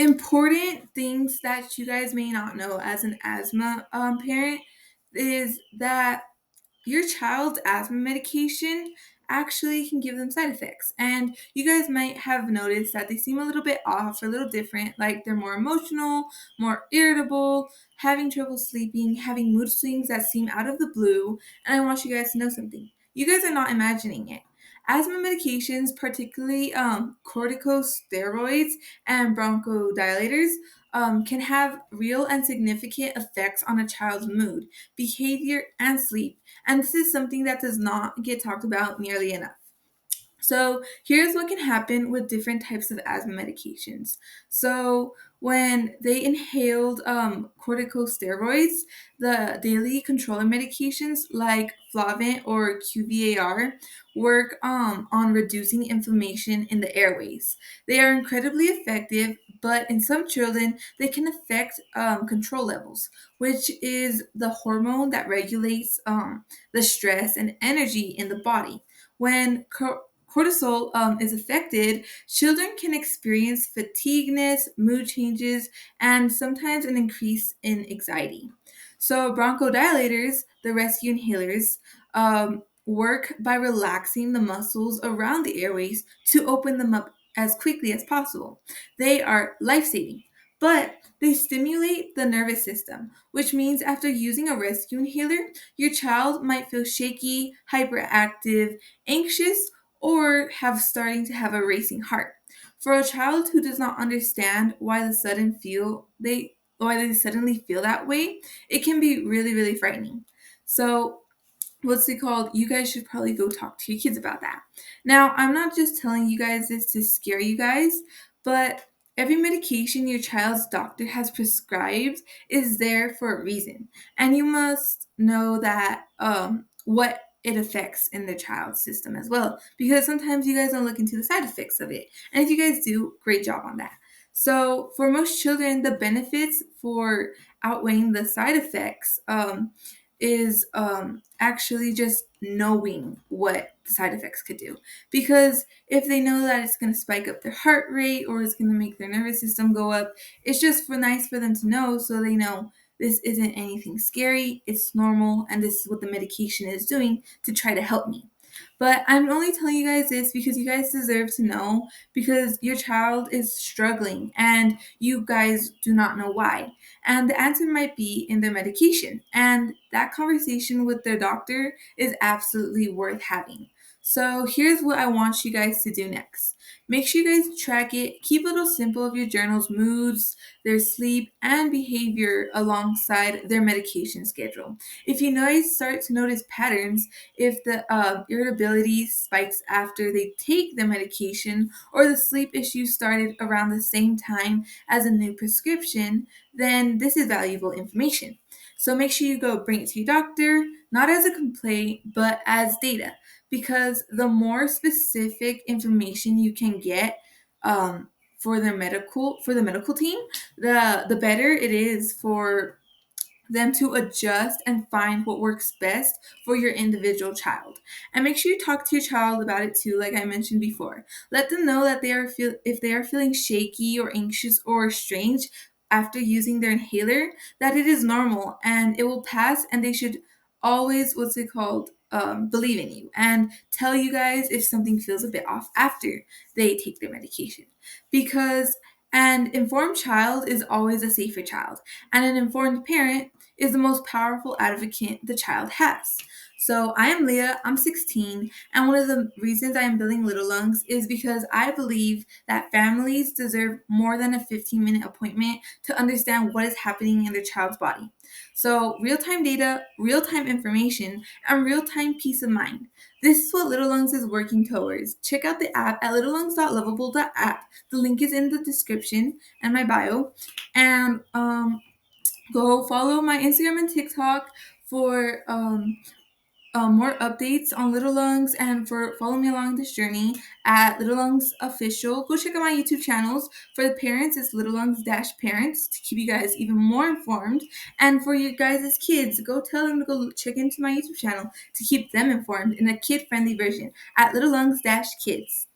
important things that you guys may not know as an asthma parent is that your child's asthma medication actually can give them side effects. And you guys might have noticed that they seem a little bit off or a little different, like they're more emotional, more irritable, having trouble sleeping, having mood swings that seem out of the blue. And I want you guys to know something. You guys are not imagining it. Asthma medications, particularly corticosteroids and bronchodilators, can have real and significant effects on a child's mood, behavior, and sleep. And this is something that does not get talked about nearly enough. So here's what can happen with different types of asthma medications. So when they inhaled corticosteroids, the daily controller medications like Flavin or QVAR work on reducing inflammation in the airways. They are incredibly effective, but in some children, they can affect control levels, which is the hormone that regulates the stress and energy in the body. When cortisol is affected, children can experience fatigueness, mood changes, and sometimes an increase in anxiety. So, bronchodilators, the rescue inhalers, work by relaxing the muscles around the airways to open them up as quickly as possible. They are life saving, but they stimulate the nervous system, which means after using a rescue inhaler, your child might feel shaky, hyperactive, anxious, or starting to have a racing heart. For a child who does not understand why they suddenly feel that way, it can be really, really frightening. So what's it called? You guys should probably go talk to your kids about that. Now, I'm not just telling you guys this to scare you guys, but every medication your child's doctor has prescribed is there for a reason. And you must know that what it affects in the child's system as well, because sometimes you guys don't look into the side effects of it. And if you guys do, great job on that. So, for most children, the benefits for outweighing the side effects is actually just knowing what the side effects could do. Because if they know that it's going to spike up their heart rate or it's going to make their nervous system go up, it's just nice for them to know so they know this isn't anything scary, it's normal, and this is what the medication is doing to try to help me. But I'm only telling you guys this because you guys deserve to know, because your child is struggling and you guys do not know why. And the answer might be in their medication. And that conversation with their doctor is absolutely worth having. So here's what I want you guys to do next. Make sure you guys track it. Keep a little simple of your journal's moods, their sleep, and behavior alongside their medication schedule. If you guys start to notice patterns, if the irritability spikes after they take the medication, or the sleep issues started around the same time as a new prescription, then this is valuable information. So make sure you go bring it to your doctor, not as a complaint, but as data, because the more specific information you can get for the medical team, the better it is for them to adjust and find what works best for your individual child. And make sure you talk to your child about it too, like I mentioned before. Let them know that if they are feeling shaky or anxious or strange after using their inhaler, that it is normal and it will pass, and they should always believe in you and tell you guys if something feels a bit off after they take their medication. Because an informed child is always a safer child, and an informed parent is the most powerful advocate the child has. So I am Leah, I'm 16, and one of the reasons I am building Little Lungs is because I believe that families deserve more than a 15-minute appointment to understand what is happening in their child's body. So real-time data, real-time information, and real-time peace of mind. This is what Little Lungs is working towards. Check out the app at littlelungs.lovable.app. The link is in the description and my bio. And go follow my Instagram and TikTok for more updates on Little Lungs, and for follow me along this journey at Little Lungs Official. Go check out my YouTube channels. For the parents, it's LittleLungs-Parents to keep you guys even more informed. And for you guys' kids, go tell them to go check into my YouTube channel to keep them informed in a kid-friendly version at LittleLungs-Kids.